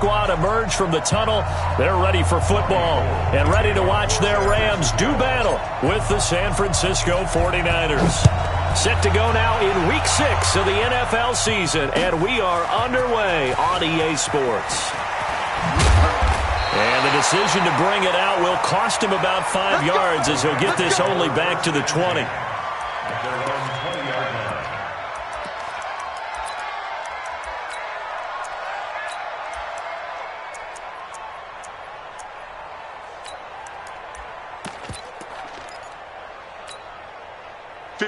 squad emerge from the tunnel. They're ready for football and ready to watch their Rams do battle with the San Francisco 49ers. Set to go now in Week 6 of the NFL season, and we are underway on EA Sports. And the decision to bring it out will cost him about 5 yards as he'll get this only back to the 20.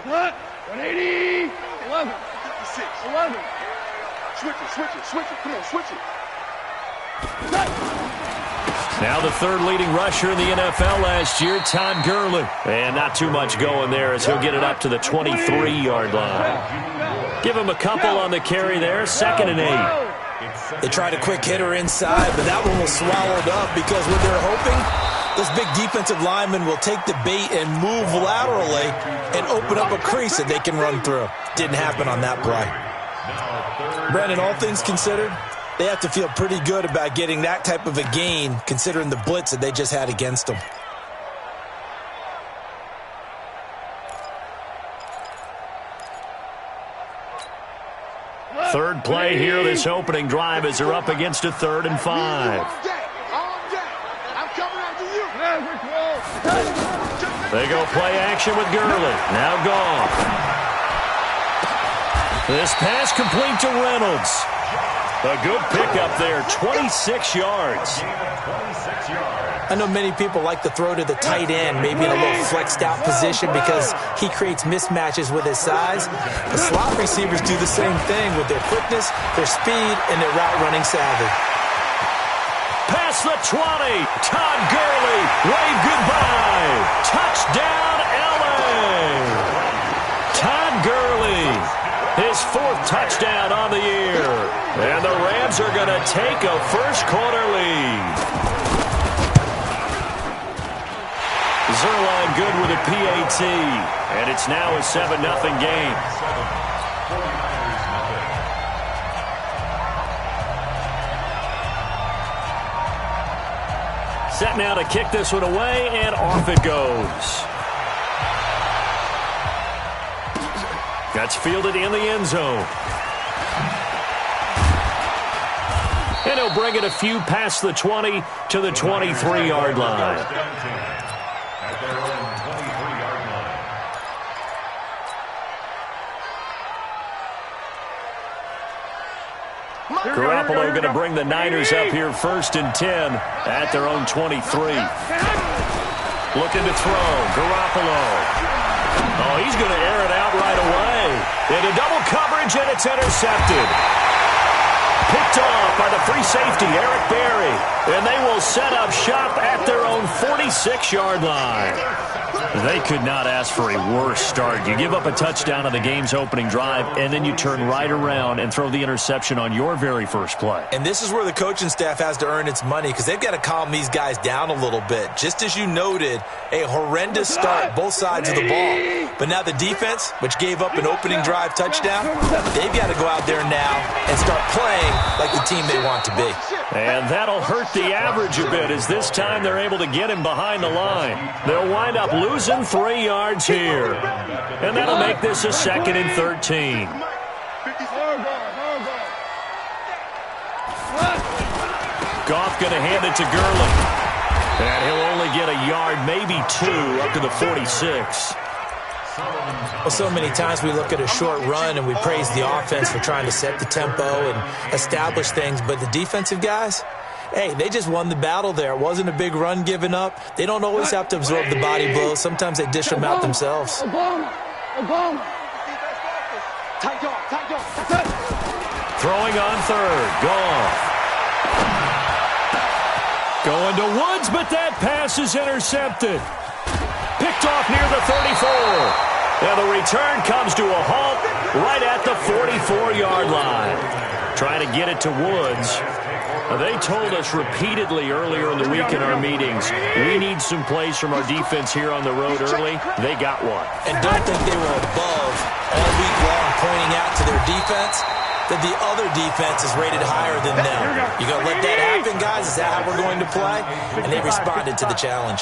What? 180. 11. 56. 11. Switch it. Come on, switch it. Now the third leading rusher in the NFL last year, Todd Gurley. And not too much going there as he'll get it up to the 23-yard line. Give him a couple on the carry there, 2nd and 8. They tried a quick hitter inside, but that one was swallowed up because what they're hoping, those big defensive linemen will take the bait and move laterally and open up a crease that they can run through. Didn't happen on that play. Brandon, all things considered, they have to feel pretty good about getting that type of a gain considering the blitz that they just had against them. Third play here, this opening drive as they're up against a 3rd and 5. They go play action with Gurley. Now gone. This pass complete to Reynolds. A good pickup there, 26 yards. I know many people like to throw to the tight end, maybe in a little flexed out position because he creates mismatches with his size. The slot receivers do the same thing with their quickness, their speed, and their route running savvy. Past the 20, Todd Gurley, wave goodbye. Touchdown, LA. Todd Gurley, his 4th touchdown on the year. And the Rams are going to take a first-quarter lead. Zerline good with a PAT, and it's now a 7-0 game. Set now to kick this one away, and off it goes. That's fielded in the end zone. And he'll bring it a few past the 20 to the 23-yard line. Garoppolo going to bring the Niners up here 1st and 10 at their own 23. Looking to throw. Garoppolo. Oh, he's going to air it out right away. Into double coverage, and it's intercepted. Picked off by the free safety, Eric Berry. And they will set up shop at their own 46-yard line. They could not ask for a worse start. You give up a touchdown on the game's opening drive, and then you turn right around and throw the interception on your very first play. And this is where the coaching staff has to earn its money because they've got to calm these guys down a little bit. Just as you noted, a horrendous start, both sides of the ball. But now the defense, which gave up an opening drive touchdown, they've got to go out there now and start playing like the team they want to be. And that'll hurt the average a bit as this time they're able to get him behind the line. They'll wind up losing 3 yards here. And that'll make this a 2nd and 13. Goff going to hand it to Gurley. And he'll only get a yard, maybe 2, up to the 46. Well, so many times we look at a short run and we praise the offense for trying to set the tempo and establish things, but the defensive guys, hey, they just won the battle there. It wasn't a big run given up. They don't always have to absorb the body blows. Sometimes they dish them out themselves. Obama. Throwing on 3rd. Goff. Going to Woods, but that pass is intercepted. Picked off near the 34. And the return comes to a halt right at the 44-yard line. Trying to get it to Woods. They told us repeatedly earlier in the week in our meetings, we need some plays from our defense here on the road early. They got one. And don't think they were above all week long pointing out to their defense that the other defense is rated higher than them. You going to let that happen? guys? Is that how we're going to play? And they responded to the challenge.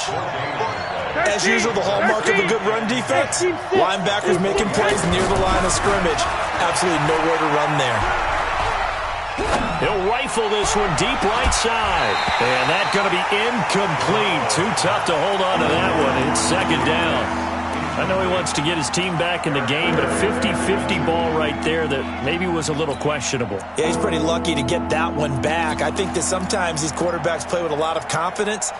As usual, the hallmark of a good run defense, linebackers making plays near the line of scrimmage. Absolutely nowhere to run there. He'll rifle this one deep right side. And that's going to be incomplete. Too tough to hold on to that one. It's second down. I know he wants to get his team back in the game, but a 50-50 ball right there that maybe was a little questionable. Yeah, he's pretty lucky to get that one back. I think that sometimes these quarterbacks play with a lot of confidence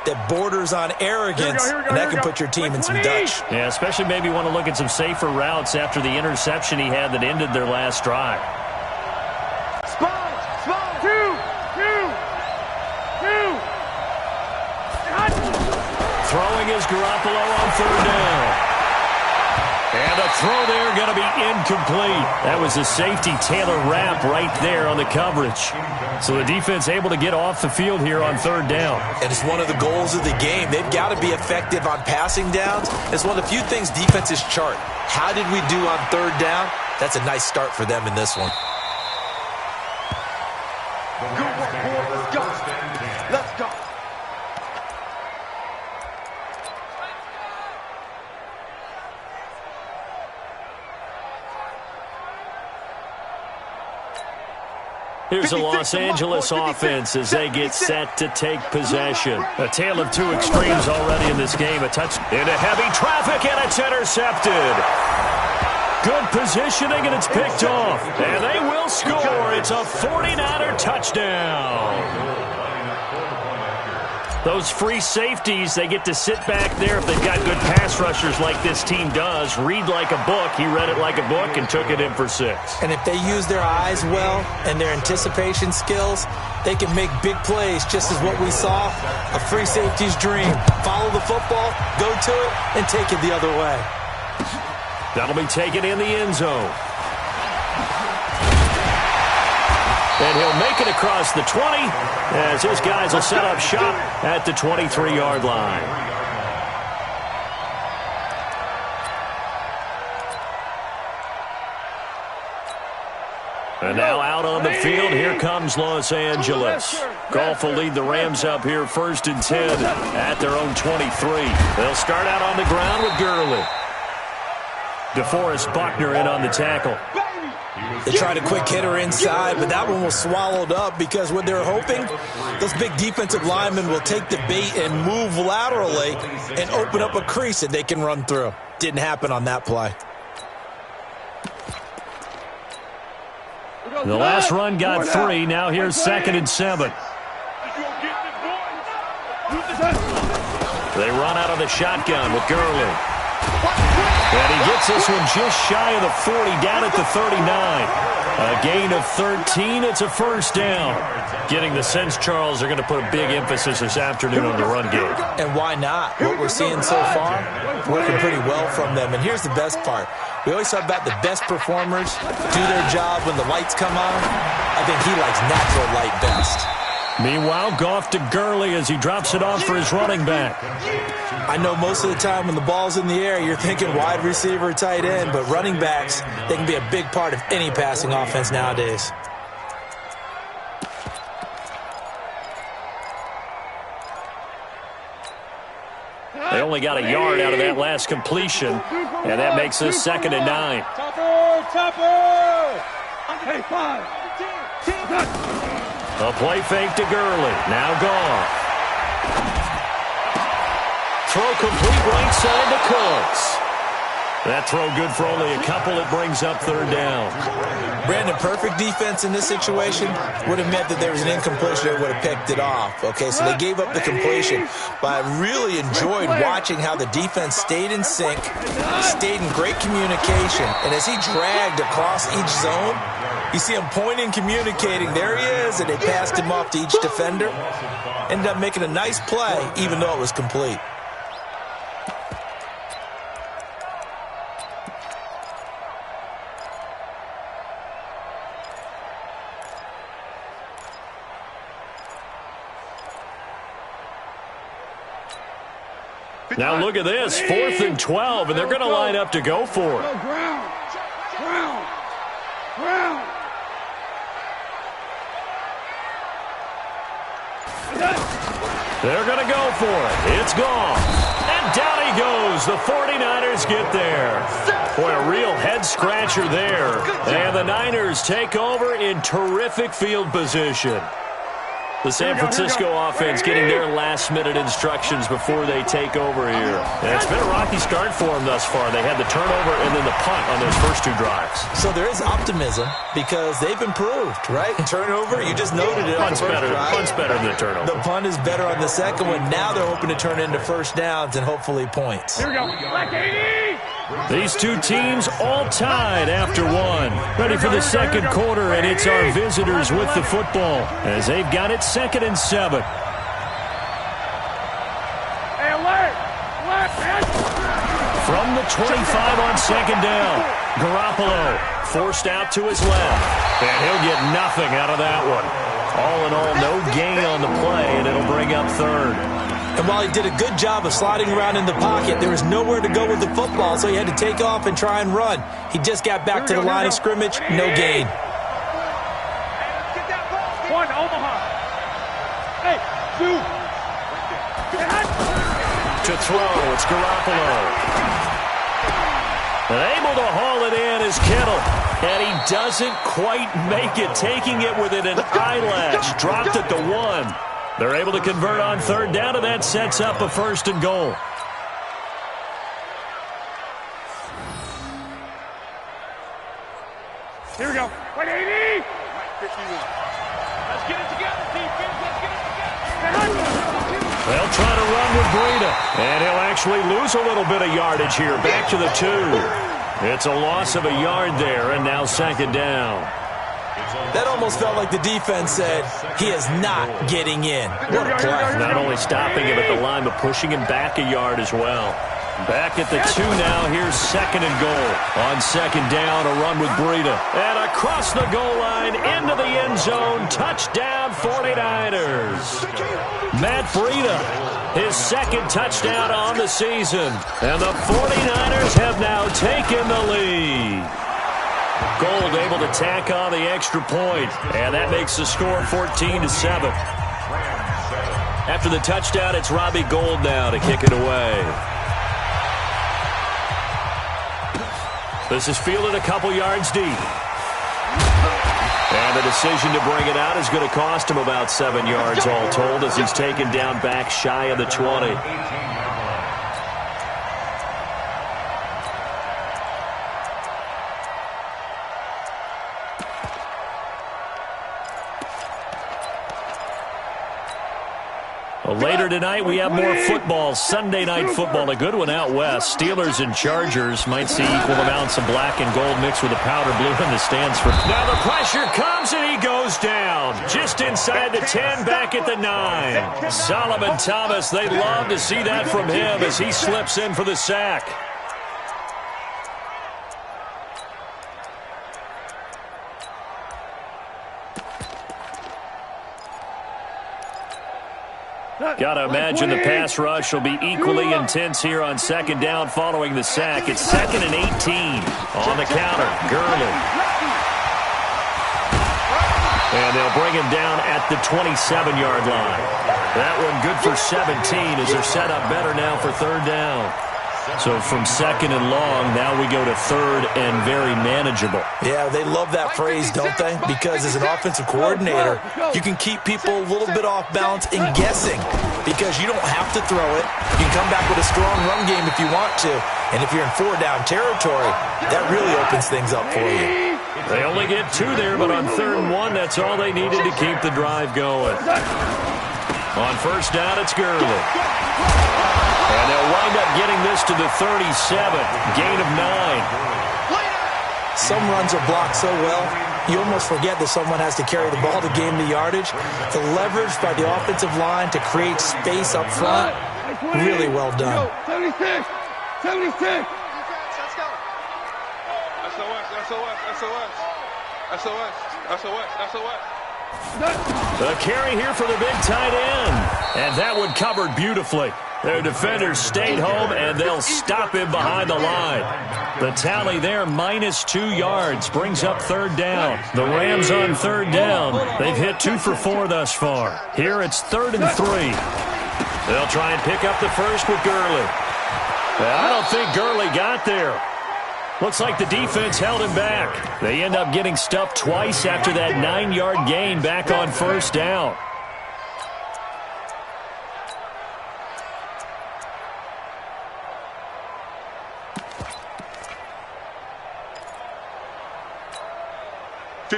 that borders on arrogance, and that can put your team in some Dutch. Yeah, especially maybe want to look at some safer routes after the interception he had that ended their last drive. Throwing is Garoppolo on third down. And a throw there going to be incomplete. That was a safety Taylor Rapp right there on the coverage. So the defense able to get off the field here on third down. And it's one of the goals of the game. They've got to be effective on passing downs. It's one of the few things defenses chart. How did we do on third down? That's a nice start for them in this one. Good work, boy. Let's go. Let's go. Here's the Los Angeles offense as they get set to take possession. A tale of two extremes already in this game. A touch into heavy traffic, and it's intercepted. Good positioning, and it's picked off. And they will score. It's a 49er touchdown. Those free safeties, they get to sit back there if they've got good pass rushers like this team does. Read like a book. He read it like a book and took it in for 6. And if they use their eyes well and their anticipation skills, they can make big plays, just as what we saw. A free safety's dream. Follow the football, go to it, and take it the other way. That'll be taken in the end zone. And he'll make it across the 20 as his guys will set up shop at the 23-yard line. And now out on the field, here comes Los Angeles. Goff will lead the Rams up here 1st and 10 at their own 23. They'll start out on the ground with Gurley. DeForest Buckner in on the tackle. They tried a quick hitter inside, but that one was swallowed up because what they're hoping, those big defensive linemen will take the bait and move laterally and open up a crease that they can run through. Didn't happen on that play. The last run got 3. Now here's 2nd and 7. They run out of the shotgun with Gurley. And he gets this one just shy of the 40, down at the 39. A gain of 13. It's a first down. Getting the sense, Charles, they're going to put a big emphasis this afternoon on the run game. And why not? What we're seeing so far, working pretty well from them. And here's the best part. We always talk about the best performers do their job when the lights come on. I think he likes natural light best. Meanwhile, Goff to Gurley as he drops it off for his running back. I know most of the time when the ball's in the air, you're thinking wide receiver, tight end, but running backs, they can be a big part of any passing offense nowadays. They only got a yard out of that last completion, and that makes this 2nd and 9. Topper! Hey, 5. A play fake to Gurley. Now Goff. Throw complete right side to Cooks. That throw good for only a couple. It brings up 3rd down. Brandon, perfect defense in this situation would have meant that there was an incompletion that would have picked it off. Okay, so they gave up the completion. But I really enjoyed watching how the defense stayed in sync, stayed in great communication. And as he dragged across each zone, you see him pointing, communicating. There he is, and they passed him off to each defender. Ended up making a nice play, even though it was complete. Now look at this, 4th and 12, and they're going to line up to go for it. Ground. They're going to go for it. It's gone. And down he goes. The 49ers get there. Boy, a real head-scratcher there. And the Niners take over in terrific field position. The San Francisco offense getting their last-minute instructions before they take over here. And it's been a rocky start for them thus far. They had the turnover and then the punt on those first two drives. So there is optimism because they've improved, right? Turnover, you just noted it. Punt's better than the turnover. The punt is better on the second one. Now they're hoping to turn into first downs and hopefully points. Here we go. Black 80. These two teams all tied after one. Ready for the second quarter, and it's our visitors with the football as they've got it 2nd and 7. Hey, alert! From the 25 on second down, Garoppolo forced out to his left, and he'll get nothing out of that one. All in all, no gain on the play, and it'll bring up third. And while he did a good job of sliding around in the pocket, there was nowhere to go with the football, so he had to take off and try and run. He just got back to the line of scrimmage, no gain. One, Omaha. Hey, two. To throw, it's Garoppolo. And able to haul it in is Kittle. And he doesn't quite make it, taking it within an eyelash. Dropped at the 1. They're able to convert on third down, and that sets up a 1st and goal. Here we go. 180. Let's get it together, defense. Let's get it together. They'll try to run with Breida. And he'll actually lose a little bit of yardage here. Back to the 2. It's a loss of a yard there, and now 2nd down. That almost felt like the defense said, he is not getting in. What a play. Not only stopping him at the line, but pushing him back a yard as well. Back at the 2 now. Here's 2nd and goal. On 2nd down, a run with Breida. And across the goal line, into the end zone. Touchdown, 49ers. Matt Breida, his 2nd touchdown on the season. And the 49ers have now taken the lead. Gold able to tack on the extra point, and that makes the score 14-7. After the touchdown, it's Robbie Gould now to kick it away. This is fielded a couple yards deep. And the decision to bring it out is going to cost him about 7 yards all told as he's taken down back shy of the 20. Later tonight, we have more football, Sunday night football, a good one out west. Steelers and Chargers might see equal amounts of black and gold mixed with a powder blue in the stands. Now the pressure comes and he goes down. Just inside the 10, back at the 9. Solomon Thomas, they love to see that from him as he slips in for the sack. Got to imagine the pass rush will be equally intense here on 2nd down following the sack. It's 2nd and 18 on the counter. Gurley. And they'll bring him down at the 27-yard line. That one good for 17 as they're set up better now for 3rd down. So from 2nd and long, now we go to 3rd and very manageable. Yeah, they love that phrase, don't they? Because as an offensive coordinator, you can keep people a little bit off balance and guessing because you don't have to throw it. You can come back with a strong run game if you want to. And if you're in 4-down territory, that really opens things up for you. They only get 2 there, but on 3rd and 1, that's all they needed to keep the drive going. On 1st down, it's Gurley. And they'll wind up getting this to the 37. Gain of 9. Some runs are blocked so well, you almost forget that someone has to carry the ball to gain the yardage. The leverage by the offensive line to create space up front, really well done. 76. 76. SOS. The carry here for the big tight end. And that one covered beautifully. Their defenders stayed home, and they'll stop him behind the line. The tally there, -2 yards, brings up third down. The Rams on third down. They've hit 2 for 4 thus far. Here it's 3rd and 3. They'll try and pick up the first with Gurley. I don't think Gurley got there. Looks like the defense held him back. They end up getting stuffed twice after that 9-yard gain back on first down.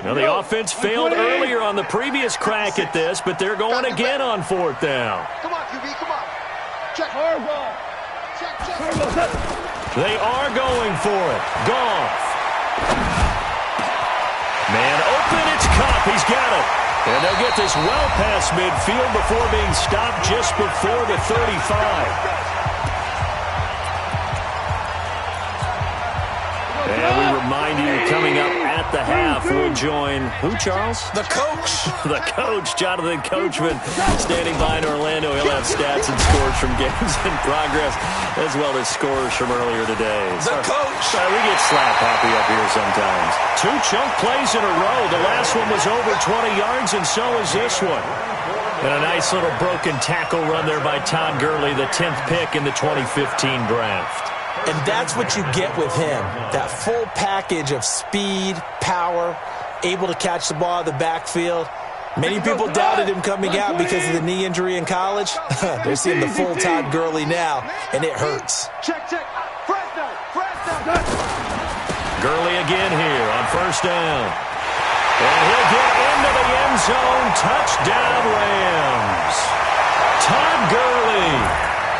Now, the offense failed earlier on the previous crack at this, but they're going again on 4th down. Come on, QB, come on. Check. Check. They are going for it. Goff. Man open, it's Kupp. He's got it. And they'll get this well past midfield before being stopped just before the 35. And we remind you, coming up at the half, we'll join who, Charles? The coach. The coach, Jonathan Coachman, standing by in Orlando. He'll have stats and scores from games in progress, as well as scores from earlier today. The coach. We get slap happy up here sometimes. 2 chunk plays in a row. The last one was over 20 yards, and so is this one. And a nice little broken tackle run there by Todd Gurley, the 10th pick in the 2015 draft. And that's what you get with him, that full package of speed, power, able to catch the ball out of the backfield. Many people doubted him coming out because of the knee injury in college. They're seeing the full Todd Gurley now, and it hurts. Check. Fresh down. Gurley again here on first down. And he'll get into the end zone. Touchdown, Rams. Todd Gurley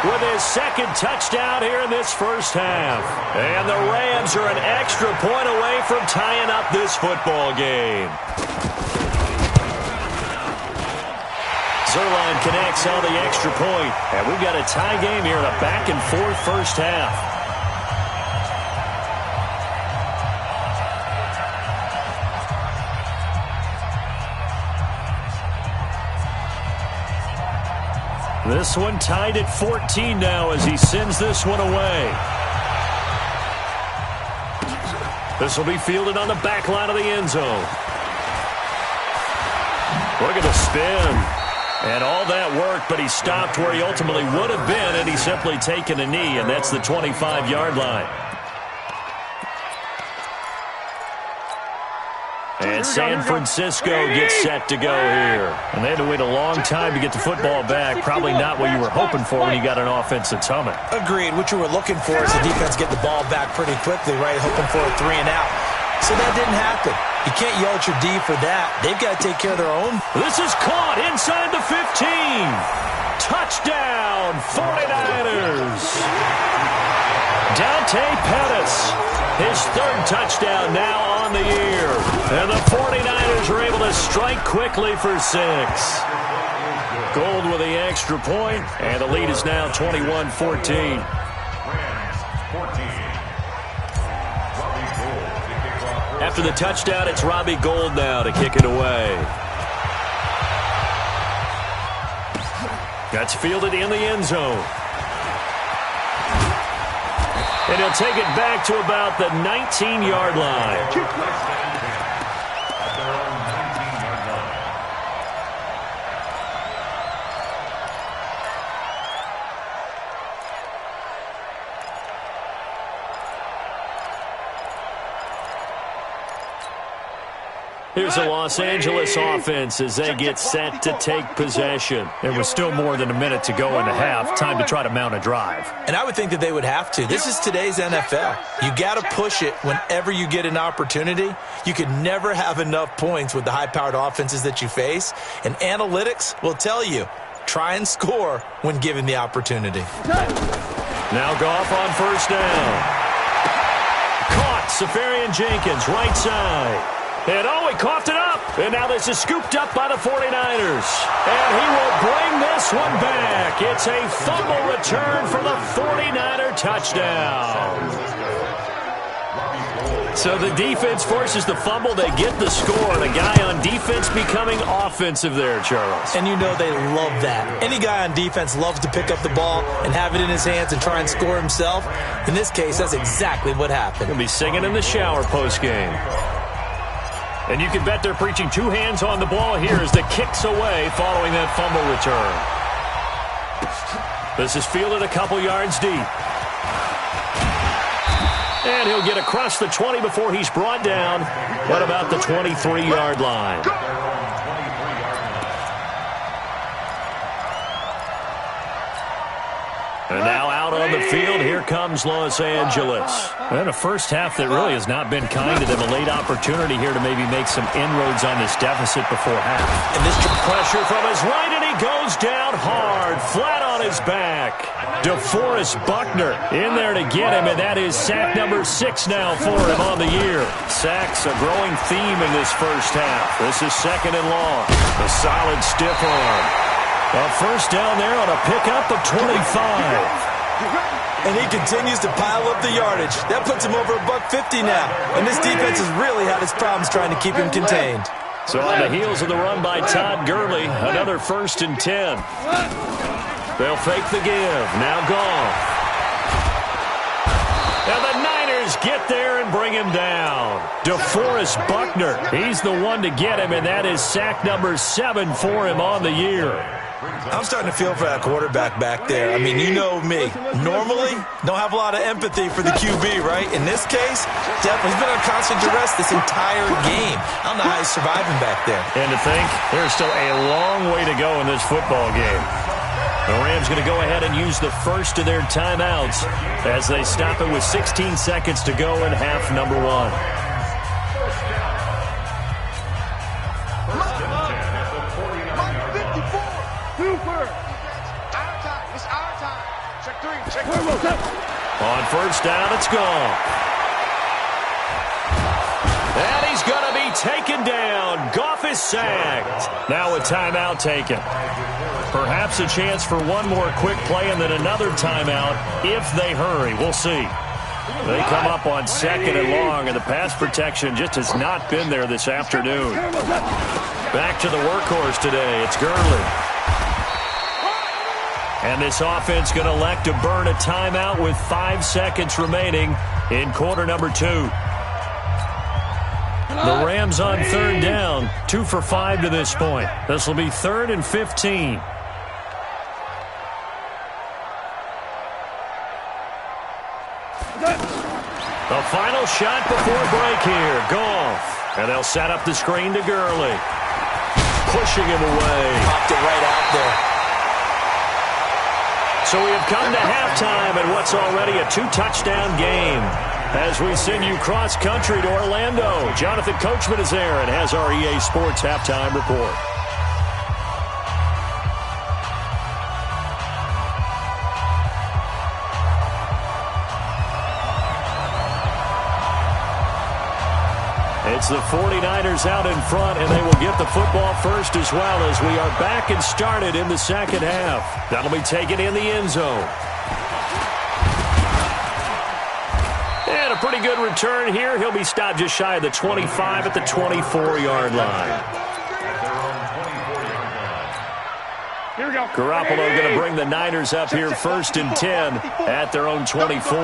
with his second touchdown here in this first half. And the Rams are an extra point away from tying up this football game. Zerline connects on the extra point. And we've got a tie game here in a back-and-forth first half. This one tied at 14 now as he sends this one away. This will be fielded on the back line of the end zone. Look at the spin. And all that work, but he stopped where he ultimately would have been, and he's simply taken a knee, and that's the 25-yard line. And San Francisco gets set to go here. And they had to wait a long time to get the football back. Probably not what you were hoping for when you got an offense that's humming. Agreed. What you were looking for is the defense get the ball back pretty quickly, right? Hoping for a 3 and out. So that didn't happen. You can't yell at your D for that. They've got to take care of their own. This is caught inside the 15. Touchdown, 49ers. Dante Pettis, his 3rd touchdown now on the year. And the 49ers are able to strike quickly for 6. Gold with the extra point, and the lead is now 21-14. After the touchdown, it's Robbie Gould now to kick it away. That's fielded in the end zone. And he'll take it back to about the 19-yard line. Here's the Los Angeles offense as they get set to take possession. There was still more than a minute to go in the half. Time to try to mount a drive. And I would think that they would have to. This is today's NFL. You got to push it whenever you get an opportunity. You can never have enough points with the high-powered offenses that you face. And analytics will tell you, try and score when given the opportunity. Now Goff on first down. Caught, Safarian Jenkins, right side. And he coughed it up. And now this is scooped up by the 49ers. And he will bring this one back. It's a fumble return for the 49er touchdown. So the defense forces the fumble. They get the score. And a guy on defense becoming offensive there, Charles. And you know they love that. Any guy on defense loves to pick up the ball and have it in his hands and try and score himself. In this case, that's exactly what happened. He'll be singing in the shower postgame. And you can bet they're preaching two hands on the ball here as the kick's away following that fumble return. This is fielded a couple yards deep. And he'll get across the 20 before he's brought down. What about the 23-yard line? And now out on the field, here comes Los Angeles. And a first half that really has not been kind to them. A late opportunity here to maybe make some inroads on this deficit before half. And this pressure from his right, and he goes down hard, flat on his back. DeForest Buckner in there to get him, and that is sack number 6 now for him on the year. Sacks a growing theme in this first half. This is second and long. A solid stiff arm. A first down there on a pickup of 25. And he continues to pile up the yardage. That puts him over $150 now. And this defense has really had its problems trying to keep him contained. So on the heels of the run by Todd Gurley, another 1st and 10. They'll fake the give. Now Goff. Now the Niners get there and bring him down. DeForest Buckner. He's the one to get him, and that is sack number 7 for him on the year. I'm starting to feel for that quarterback back there. I mean, you know me. Normally, don't have a lot of empathy for the QB, right? In this case, definitely, he's been on constant duress this entire game. I don't know how he's surviving back there. And to think, there's still a long way to go in this football game. The Rams going to go ahead and use the first of their timeouts as they stop it with 16 seconds to go in half number 1. On first down, it's gone. And he's going to be taken down. Goff is sacked. Now a timeout taken. Perhaps a chance for one more quick play and then another timeout if they hurry. We'll see. They come up on 2nd and long, and the pass protection just has not been there this afternoon. Back to the workhorse today. It's Gurley. And this offense going to elect to burn a timeout with 5 seconds remaining in quarter number 2. The Rams on 3rd down, 2 for 5 to this point. This will be 3rd and 15. The final shot before break here. Goff. And they'll set up the screen to Gurley. Pushing him away. Popped it right out there. So we have come to halftime in what's already a 2-touchdown game. As we send you cross-country to Orlando, Jonathan Coachman is there and has our EA Sports halftime report. It's the 49ers out in front, and they will get the football first as well as we are back and started in the second half. That'll be taken in the end zone. And a pretty good return here. He'll be stopped just shy of the 25 at the 24-yard line. Here we go. Garoppolo going to bring the Niners up here 1st and 10 at their own 24.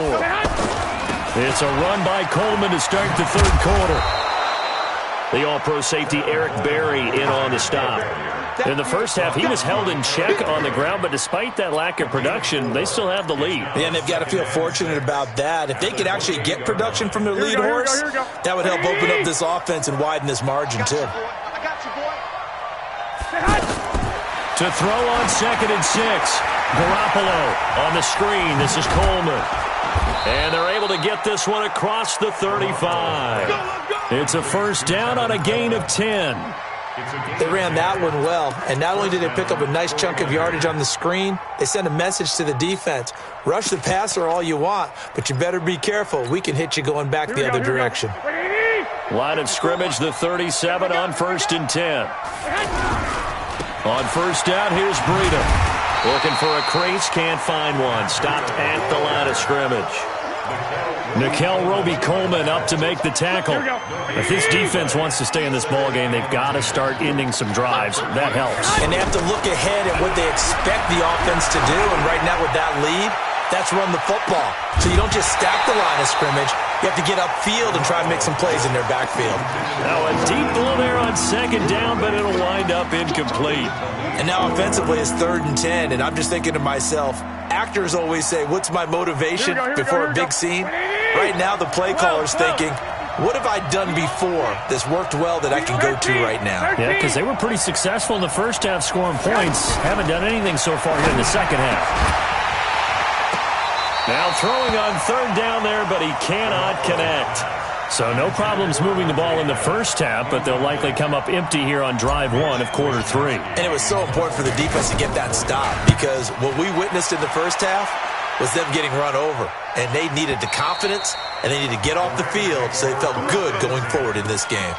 It's a run by Coleman to start the 3rd quarter. The all-pro safety Eric Berry in on the stop. In the first half, he was held in check on the ground, but despite that lack of production, they still have the lead. Yeah, and they've got to feel fortunate about that. If they could actually get production from their lead horse, that would help open up this offense and widen this margin, too. I got you, boy. To throw on 2nd and 6. Garoppolo on the screen. This is Coleman. And they're able to get this one across the 35. It's a first down on a gain of 10. They ran that one well, and not only did they pick up a nice chunk of yardage on the screen, they sent a message to the defense. Rush the passer all you want, but you better be careful. We can hit you going back the other direction. Line of scrimmage, the 37 on 1st and 10. On first down, here's Breida. Looking for a crease, can't find one. Stopped at the line of scrimmage. Nickel Roby-Coleman up to make the tackle. If this defense wants to stay in this ball game, they've got to start ending some drives. That helps. And they have to look ahead at what they expect the offense to do. And right now with that lead, that's run the football. So you don't just stack the line of scrimmage. You have to get upfield and try and make some plays in their backfield. Now a deep ball there on second down, but it'll wind up incomplete. And now offensively it's 3rd and 10, and I'm just thinking to myself, actors always say, what's my motivation before a big scene? Right now the play caller's thinking, what have I done before that's worked well that I can go to right now? Yeah, because they were pretty successful in the first half scoring points. Haven't done anything so far here in the second half. Now throwing on 3rd down there, but he cannot connect. So no problems moving the ball in the first half, but they'll likely come up empty here on drive 1 of quarter 3. And it was so important for the defense to get that stop because what we witnessed in the first half was them getting run over. And they needed the confidence, and they needed to get off the field so they felt good going forward in this game.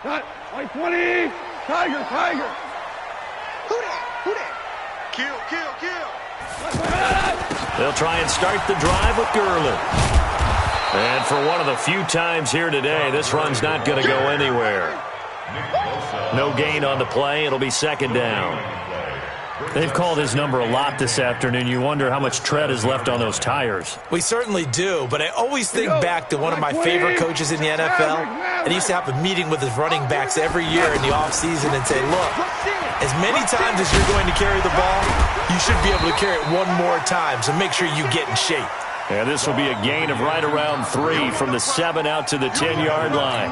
Cut. 20. Tiger. Who that? Kill. They'll try and start the drive with Gurley. And for one of the few times here today, this run's not going to go anywhere. No gain on the play. It'll be 2nd down. They've called his number a lot this afternoon. You wonder how much tread is left on those tires. We certainly do, but I always think back to one of my favorite coaches in the NFL, and he used to have a meeting with his running backs every year in the offseason and say, look, as many times as you're going to carry the ball, you should be able to carry it one more time, so make sure you get in shape. And this will be a gain of right around 3 from the 7 out to the 10-yard line.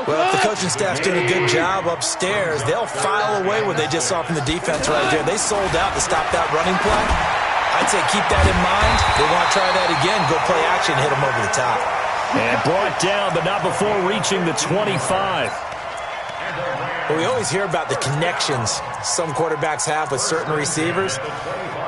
Well, if the coaching staff's doing a good job upstairs, they'll file away what they just saw from the defense right there. They sold out to stop that running play. I'd say keep that in mind. They want to try that again, go play action, hit them over the top. And brought down, but not before reaching the 25. Well, we always hear about the connections some quarterbacks have with certain receivers.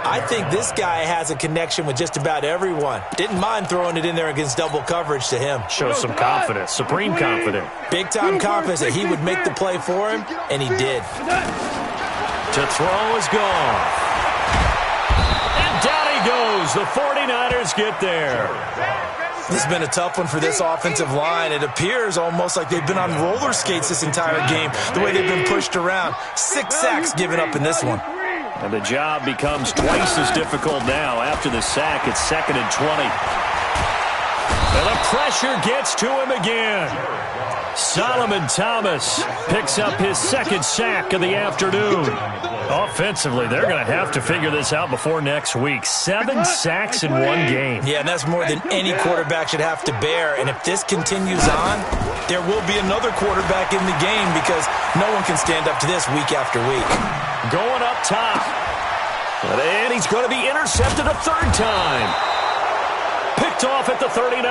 I think this guy has a connection with just about everyone. Didn't mind throwing it in there against double coverage to him. Shows some confidence, supreme confidence. Big-time confidence that he would make the play for him, and he did. To throw is gone. And down he goes. The 49ers get there. This has been a tough one for this offensive line. It appears almost like they've been on roller skates this entire game, the way they've been pushed around. 6 sacks given up in this one. And the job becomes twice as difficult now. After the sack, it's 2nd and 20. And the pressure gets to him again. Solomon Thomas picks up his 2nd sack of the afternoon. Offensively, they're going to have to figure this out before next week. 7 sacks in one game. Yeah, and that's more than any quarterback should have to bear. And if this continues on, there will be another quarterback in the game because no one can stand up to this week after week. Going up top. And he's going to be intercepted a 3rd time. Picked off at the 39.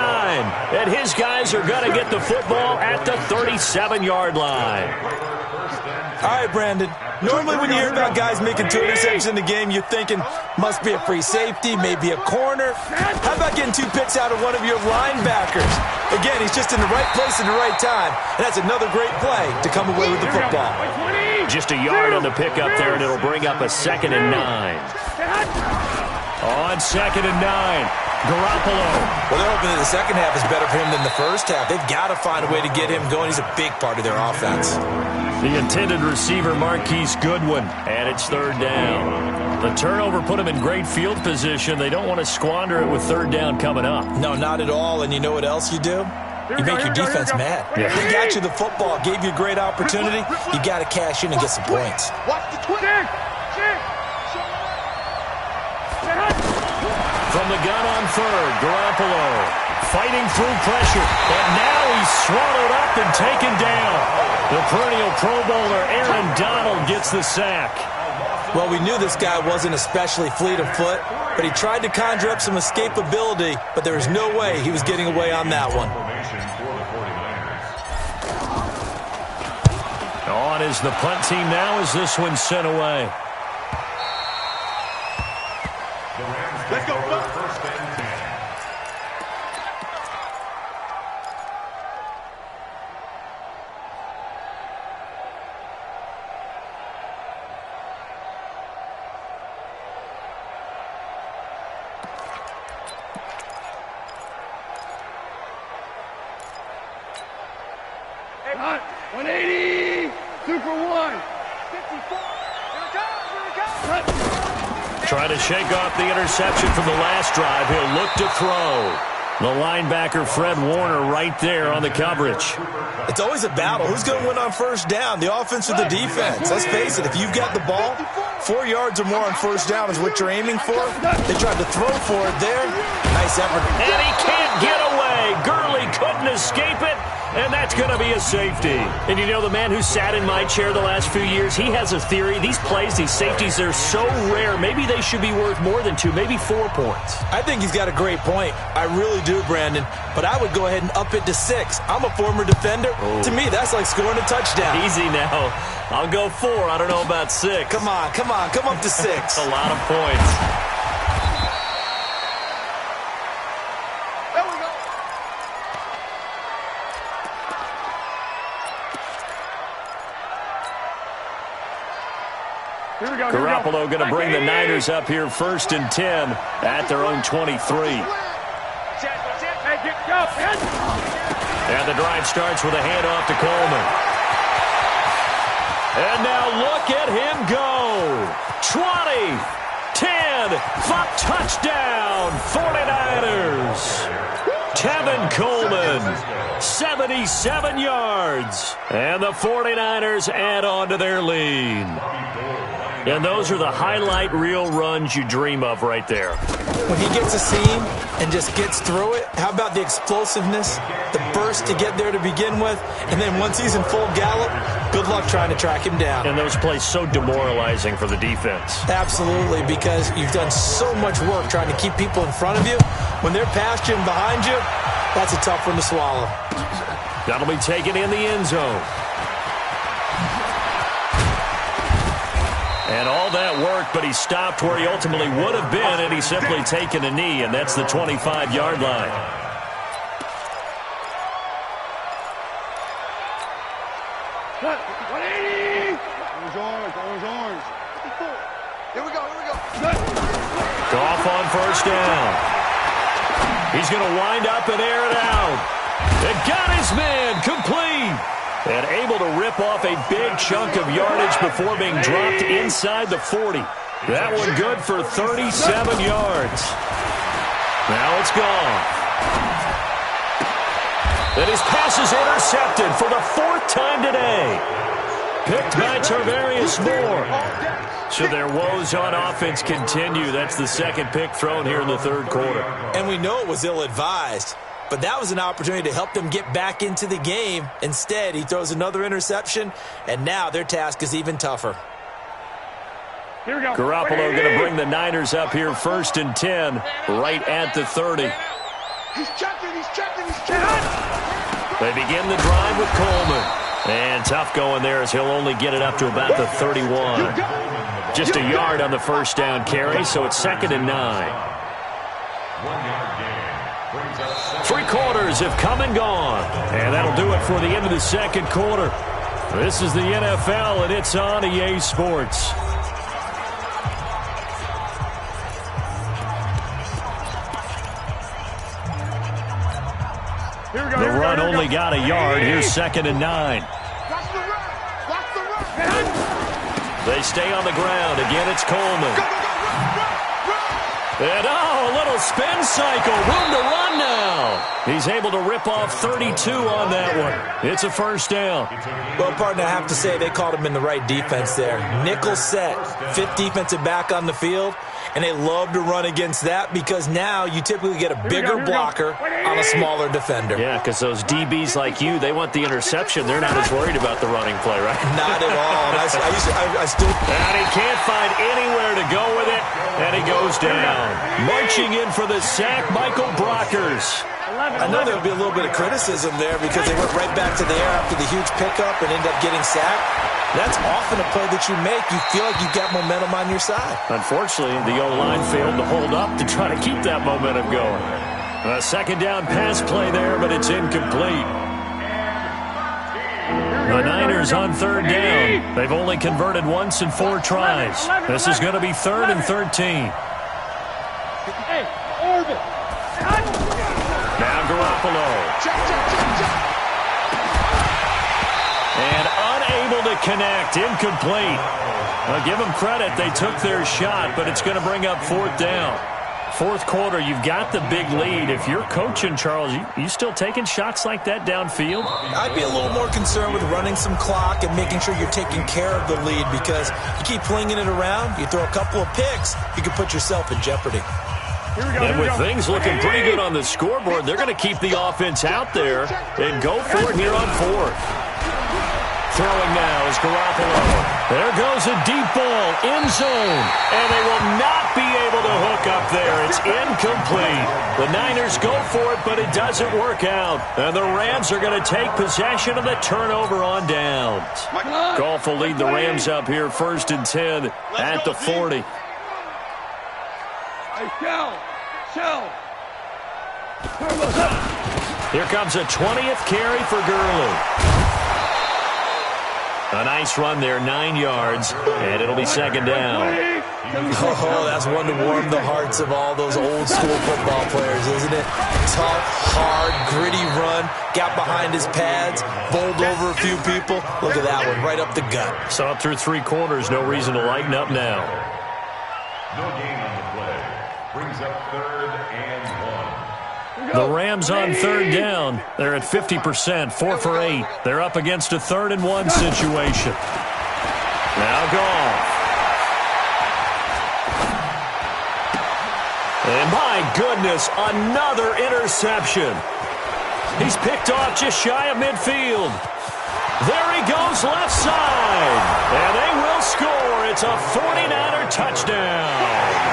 And his guys are going to get the football at the 37-yard line. All right, Brandon. Normally when you hear about guys making 2 interceptions in the game, you're thinking must be a free safety, maybe a corner. How about getting 2 picks out of one of your linebackers? Again, he's just in the right place at the right time. And that's another great play to come away with the football. Just a yard on the pickup there, and it'll bring up a 2nd and 9. On 2nd and 9. Garoppolo. Well, they're hoping that the second half is better for him than the first half. They've got to find a way to get him going. He's a big part of their offense. The intended receiver, Marquise Goodwin, and it's 3rd down. The turnover put him in great field position. They don't want to squander it with 3rd down coming up. No, not at all. And you know what else you do? You make your defense mad. Yeah. They got you the football, gave you a great opportunity. You got to cash in and get some points. Watch the twin. From the gun on 3rd, Garoppolo fighting through pressure. And now he's swallowed up and taken down. The perennial Pro Bowler Aaron Donald gets the sack. Well, we knew this guy wasn't especially fleet of foot, but he tried to conjure up some escapability, but there was no way he was getting away on that one. On is the punt team now as this one's sent away. Let's go. First and 10. Hot. 180. Super 1. 54. Here it comes. Here it comes. Trying to shake off the interception from the last drive. He'll look to throw. The linebacker, Fred Warner, right there on the coverage. It's always a battle. Who's going to win on first down, the offense or the defense? Let's face it, if you've got the ball, 4 yards or more on first down is what you're aiming for. They tried to throw for it there. Nice effort. And he can't get away. Gurley couldn't escape it, and that's going to be a safety. And you know, the man who sat in my chair the last few years, he has a theory. These plays, these safeties, they're so rare. Maybe they should be worth more than 2, maybe 4 points. I think he's got a great point. I really do, Brandon. But I would go ahead and up it to 6. I'm a former defender. Oh. To me, that's like scoring a touchdown. Easy now. I'll go 4. I don't know about 6. Come on. Come up to 6. That's a lot of points. There we go. Here we go. Garoppolo going to bring the Niners up here 1st and 10 at their own 23. And the drive starts with a handoff to Coleman. And now look at him go. 20, 10, touchdown, 49ers. Tevin Coleman, 77 yards. And the 49ers add on to their lead. And those are the highlight reel runs you dream of right there. When he gets a seam and just gets through it, how about the explosiveness, the burst to get there to begin with, and then once he's in full gallop, good luck trying to track him down. And those plays so demoralizing for the defense. Absolutely, because you've done so much work trying to keep people in front of you. When they're past you and behind you, that's a tough one to swallow. That'll be taken in the end zone. And all that work, but he stopped where he ultimately would have been, and he's simply taken a knee, and that's the 25-yard line. Cut. 180. Orange. Here we go. Goff on first down. He's going to wind up and air it out. And got his man complete. And able to rip off a big chunk of yardage before being dropped inside the 40. That one good for 37 yards. Now it's gone. And his pass is intercepted for the 4th time today. Picked by Tarvarius Moore. So their woes on offense continue. That's the 2nd pick thrown here in the 3rd quarter. And we know it was ill-advised. But that was an opportunity to help them get back into the game. Instead, he throws another interception, and now their task is even tougher. Here we go. Garoppolo going to bring the Niners up here 1st and 10, right at the 30. He's checking. They begin the drive with Coleman. And tough going there as he'll only get it up to about the 31. Just a yard on the first down carry, so it's 2nd and 9. 3 quarters have come and gone. And that'll do it for the end of the 2nd quarter. This is the NFL, and it's on EA Sports. The run only got a yard. Here's 2nd and 9. Watch the run. They stay on the ground. Again, it's Coleman. Run. And, a little spin cycle. Room to run now. He's able to rip off 32 on that one. It's a first down. Well, partner, I have to say they called him in the right defense there. Nickel set, 5th defensive back on the field, and they love to run against that because now you typically get a bigger blocker on a smaller defender. Yeah, because those DBs like you, they want the interception. They're not as worried about the running play, right? Not at all. And I still... And he can't find anywhere to go with it, and he goes down. Marching in for the sack, Michael Brockers. I know there will be a little bit of criticism there because they went right back to the air after the huge pickup and ended up getting sacked. That's often a play that you make. You feel like you've got momentum on your side. Unfortunately, the O-line failed to hold up to try to keep that momentum going. A 2nd down pass play there, but it's incomplete. The Niners on 3rd down. They've only converted once in 4 tries. This is going to be 3rd and 13. Hey, orbit. Now Garoppolo. Check. And unable to connect. Incomplete. Well, give them credit. They took their shot, but it's going to bring up 4th down. Fourth quarter, you've got the big lead. If you're coaching, Charles, you still taking shots like that downfield? I'd be a little more concerned with running some clock and making sure you're taking care of the lead, because you keep flinging it around, you throw a couple of picks, you can put yourself in jeopardy. And with things looking pretty good on the scoreboard, they're going to keep the offense out there and go for it here on 4th. Throwing now is Garoppolo. There goes a deep ball, end zone, and they will not be able to hook up there. It's incomplete. The Niners go for it, but it doesn't work out. And the Rams are going to take possession of the turnover on downs. Goff will lead the Rams up here 1st and 10 at the 40. Here comes a 20th carry for Gurley. A nice run there, 9 yards, and it'll be 2nd down. Oh, that's one to warm the hearts of all those old-school football players, isn't it? Tough, hard, gritty run, got behind his pads, bowled over a few people. Look at that one, right up the gut. Saw it through 3 quarters, no reason to lighten up now. No gain on the play. Brings up 3rd and 1. The Rams on 3rd down. They're at 50%, 4 for 8. They're up against a 3rd and 1 situation. Now Goff. And my goodness, another interception. He's picked off just shy of midfield. There he goes left side. And they will score. It's a 49er touchdown.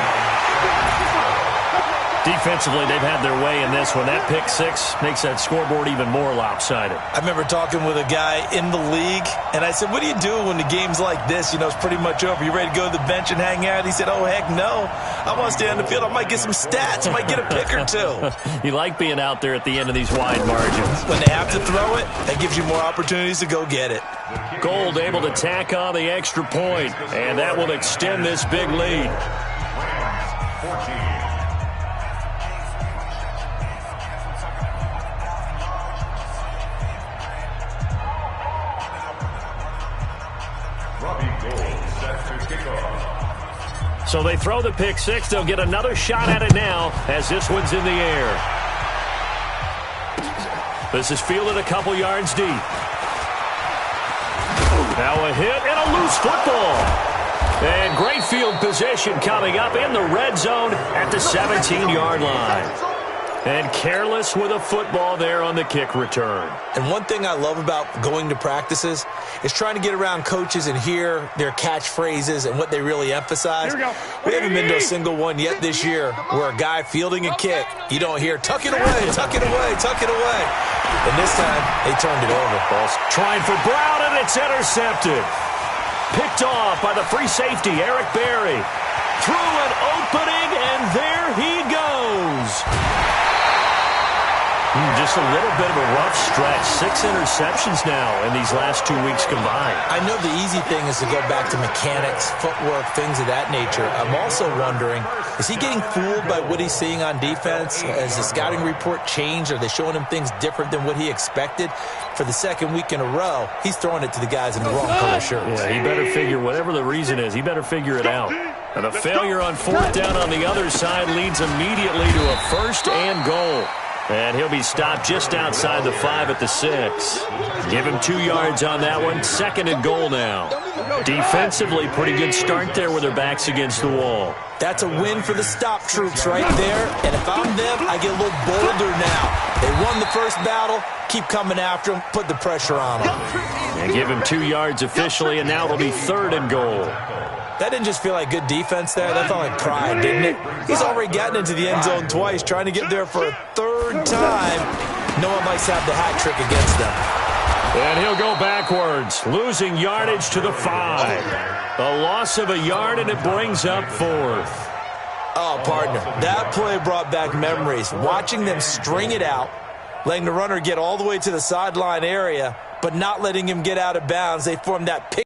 Defensively, they've had their way in this one. That pick 6 makes that scoreboard even more lopsided. I remember talking with a guy in the league, and I said, what do you do when the game's like this? You know, it's pretty much over. You ready to go to the bench and hang out? He said, oh, heck no. I want to stay on the field. I might get some stats. I might get a pick or 2. You like being out there at the end of these wide margins. When they have to throw it, that gives you more opportunities to go get it. Gold able to tack on the extra point, and that will extend this big lead. Rams 14. So they throw the pick 6. They'll get another shot at it now as this one's in the air. This is fielded a couple yards deep. Now a hit and a loose football. And great field position coming up in the red zone at the 17-yard line. And careless with a football there on the kick return. And one thing I love about going to practices is trying to get around coaches and hear their catchphrases and what they really emphasize. We haven't been to a single one yet this year where a guy fielding a kick, you don't hear, tuck it away, tuck it away, tuck it away. And this time, they turned it over. Trying for Brown, and it's intercepted. Picked off by the free safety, Eric Berry. Through an opening, and there he goes. Just a little bit of a rough stretch. 6 interceptions now in these last 2 weeks combined. I know the easy thing is to go back to mechanics, footwork, things of that nature. I'm also wondering, is he getting fooled by what he's seeing on defense? Has the scouting report changed? Are they showing him things different than what he expected? For the 2nd week in a row, he's throwing it to the guys in the wrong color shirts. Yeah, he better figure, whatever the reason is, he better figure it out. And a failure on 4th down on the other side leads immediately to a 1st and goal. And he'll be stopped just outside the 5 at the 6. Give him 2 yards on that one. 2nd and goal now. Defensively, pretty good start there with their backs against the wall. That's a win for the stop troops right there. And if I'm them, I get a little bolder now. They won the first battle. Keep coming after them. Put the pressure on them. And give him 2 yards officially, and now it'll be 3rd and goal. That didn't just feel like good defense there. That felt like pride, didn't it? He's already gotten into the end zone twice, trying to get there for a 3rd time. No one likes to have the hat trick against them. And he'll go backwards, losing yardage to the 5. A loss of a yard, and it brings up 4th. Oh, partner, that play brought back memories. Watching them string it out, letting the runner get all the way to the sideline area, but not letting him get out of bounds. They formed that pick.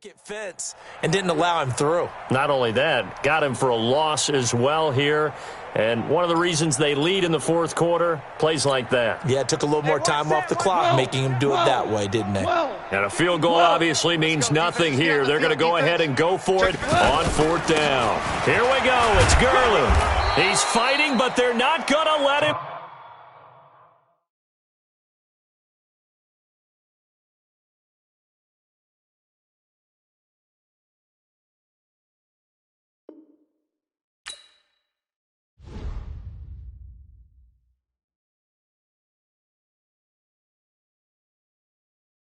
picket fence and didn't allow him through. Not only that, got him for a loss as well here. And one of the reasons they lead in the fourth quarter, plays like that. Yeah, it took a little more time off the clock, making him do it that way, didn't they? And a field goal obviously means nothing here. They're going to go ahead and go for it on fourth down. Here we go. It's Gurley. He's fighting, but they're not going to let him.